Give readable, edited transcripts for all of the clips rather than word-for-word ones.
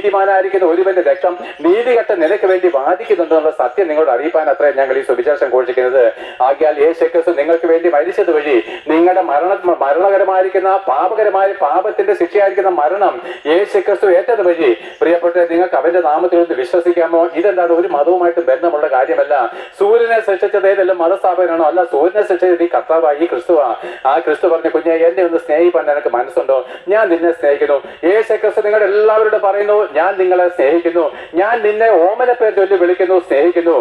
നീതിമാനായിരിക്കുന്ന ഒരുവന്റെ രക്തം നീതികെട്ട നിനക്ക് വേണ്ടി വാദിക്കുന്നുണ്ടെന്നുള്ള സത്യം നിങ്ങളോട് അറിയിപ്പാൻ അത്രയും ഞങ്ങൾ ഈ സുവിശേഷം ഘോഷിക്കുന്നത്. ആകയാൽ യേശു ക്രിസ്തു നിങ്ങൾക്ക് വേണ്ടി മരിച്ചത് വഴി നിങ്ങളുടെ മരണകരമായിരിക്കുന്ന പാപത്തിന്റെ ശിക്ഷയായിരിക്കുന്ന മരണം യേശു ക്രിസ്തു ഏറ്റത് വഴി പ്രിയപ്പെട്ട നിങ്ങൾക്ക് അവന്റെ നാമത്തിൽ ഒന്ന് വിശ്വസിക്കാമോ? ഇതെന്താണ് ഒരു മതവുമായിട്ട് ബന്ധമുള്ള കാര്യമല്ല. സൂര്യനെ സൃഷ്ടിച്ചത് ഏതെല്ലാം മതസ്ഥാപകനാണോ? അല്ല, സൂര്യനെ സൃഷ്ടിച്ചത് ഈ കർത്താവാ, ഈ ക്രിസ്തുവാ. ആ ക്രിസ്തു പറഞ്ഞ കുഞ്ഞെ എന്നെ ഒന്ന് സ്നേഹിപ്പാൻ നിനക്ക് മനസ്സുണ്ടോ? ഞാൻ നിന്നെ സ്നേഹിക്കുന്നു. യേശു ക്രിസ്തു നിങ്ങളുടെ എല്ലാവരോടും പറയുന്നു, ഞാൻ നിങ്ങളെ സ്നേഹിക്കുന്നു, ഞാൻ നിന്നെ ഓമന പേര് ചൊല്ലി വിളിക്കുന്നു, സ്നേഹിക്കുന്നു.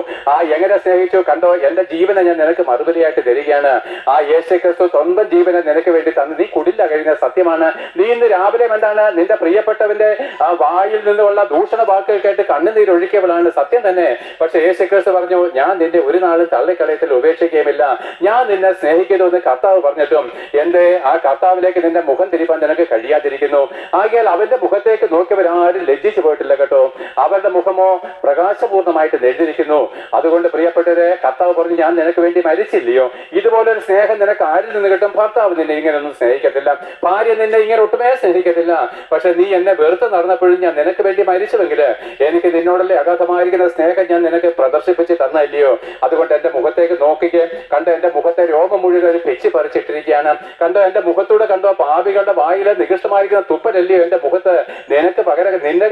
എങ്ങനെ സ്നേഹിച്ചു കണ്ടോ? എന്റെ ജീവനെ ഞാൻ നിനക്ക് മറുപടിയായിട്ട് തരികയാണ്. ആ യേശു ക്രിസ്തു സ്വന്തം ജീവനെ നിനക്ക് വേണ്ടി തന്നു. നീ കുടില്ല കഴിഞ്ഞ സത്യമാണ്. നീ ഇന്ന് രാവിലെ എന്താണ് നിന്റെ പ്രിയപ്പെട്ടവന്റെ ആ വായിൽ നിന്നുള്ള ദൂഷണ വാക്കുകൾ കേട്ട് കണ്ണുനീരൊഴുക്കിയവളാണ്, സത്യം തന്നെ. പക്ഷെ യേശു ക്രിസ്തു പറഞ്ഞു, ഞാൻ നിന്റെ ഒരു നാളും തള്ളിക്കളയത്തിൽ ഉപേക്ഷിക്കുകയുമില്ല, ഞാൻ നിന്നെ സ്നേഹിക്കുന്നു എന്ന് കർത്താവ് പറഞ്ഞിട്ടും എന്റെ ആ കർത്താവിലേക്ക് നിന്റെ മുഖം തിരിപ്പാൻ നിനക്ക് കഴിയാതിരിക്കുന്നു. ആകയാൽ അവന്റെ മുഖത്തേക്ക് നോക്കിയവരാരും ലജ്ജിച്ചു പോയിട്ടില്ല കേട്ടോ. അവരുടെ മുഖമോ പ്രകാശപൂർണമായിട്ട് നെഞ്ചിരിക്കുന്നു. അതുകൊണ്ട് പ്രിയപ്പെട്ടവരെ, കർത്താവ് പറഞ്ഞു, ഞാൻ നിനക്ക് വേണ്ടി മരിച്ചില്ലയോ? ഇതുപോലൊരു സ്നേഹം നിനക്ക് ആരിൽ നിന്ന് കിട്ടും? ഭർത്താവ് നിന്നെ ഇങ്ങനെയൊന്നും സ്നേഹിക്കത്തില്ല, ഭാര്യ നിന്നെ ഇങ്ങനെ ഒട്ടുമേ സ്നേഹിക്കത്തില്ല. പക്ഷെ നീ എന്നെ വെറുത്ത് നടന്നപ്പോഴും ഞാൻ നിനക്ക് വേണ്ടി മരിച്ചുവെങ്കിൽ എനിക്ക് നിന്നോടുള്ള അഗാധമായിരിക്കുന്ന സ്നേഹം ഞാൻ നിനക്ക് പ്രദർശിപ്പിച്ച് തന്നില്ലയോ? അതുകൊണ്ട് എന്റെ മുഖത്തേക്ക് നോക്കിക്കേ. കണ്ടോ, എന്റെ മുഖത്തെ രോഗം മുഴുവൻ ഒരു പിച്ചി പറിച്ചിട്ടിരിക്കുകയാണ്. കണ്ടോ, എന്റെ മുഖത്തൂടെ കണ്ടോ പാപികളുടെ വായിലെ നികൃഷ്ടമായിരിക്കുന്ന തുപ്പലല്ലയോ എന്റെ മുഖത്ത്? നിനക്ക് പകരം നിന്റെ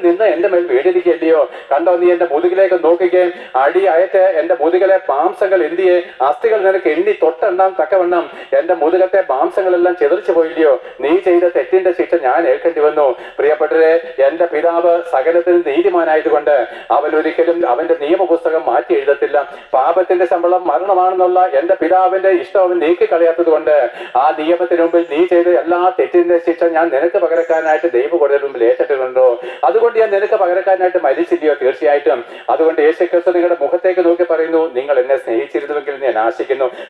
നിന്ന് എന്റെ മേൽ വീടിരിക്കുകയല്ലയോ? കണ്ടോ, നീ എന്റെ മുതുകിലേക്ക് നോക്കിക്കേ. അടി അയറ്റ് എന്റെ മുതുകിലെ മാംസങ്ങൾ എന്തിയെ? അസ്ഥികൾ നിനക്ക് എണ്ണി തൊട്ടെണ്ണാൻ തക്കവണ്ണം എന്റെ മുതുകത്തെ മാംസങ്ങളെല്ലാം ചെതറിച്ചു പോയില്ലയോ? നീ ചെയ്ത തെറ്റിന്റെ ശിക്ഷ ഞാൻ ഏൽക്കേണ്ടി വന്നു. പ്രിയപ്പെട്ടവരെ, എന്റെ പിതാവ് സകലത്തിനും നീതിമാനായതുകൊണ്ട് അവൻ ഒരിക്കലും അവന്റെ നിയമപുസ്തകം മാറ്റി എഴുതത്തില്ല. പാപത്തിന്റെ ശമ്പളം മരണമാണെന്നുള്ള എന്റെ പിതാവിന്റെ ഇഷ്ടം അവൻ നീക്കിക്കളയാത്തത് കൊണ്ട് ആ നിയമത്തിന് മുമ്പിൽ നീ ചെയ്ത എല്ലാ തെറ്റിന്റെ ശിക്ഷ ഞാൻ നിനക്ക് പകരക്കാരനായിട്ട് ദൈവകോടതിയുടെ മുമ്പിൽ ഏറ്റിട്ടുണ്ടോ? അതുകൊണ്ട് ഞാൻ നിനക്ക് പകരക്കാരനായിട്ട് മരിച്ചില്ലയോ? തീർച്ചയായിട്ടും. അതുകൊണ്ട് യേശു ക്രിസ്തു നിങ്ങളുടെ മുഖത്തേക്ക് നോക്കി പറയുന്നു, നിങ്ങൾ എന്നെ സ്നേഹിച്ചിരുന്നുവെങ്കിൽ ഞാൻ ആശിക്കുന്നു.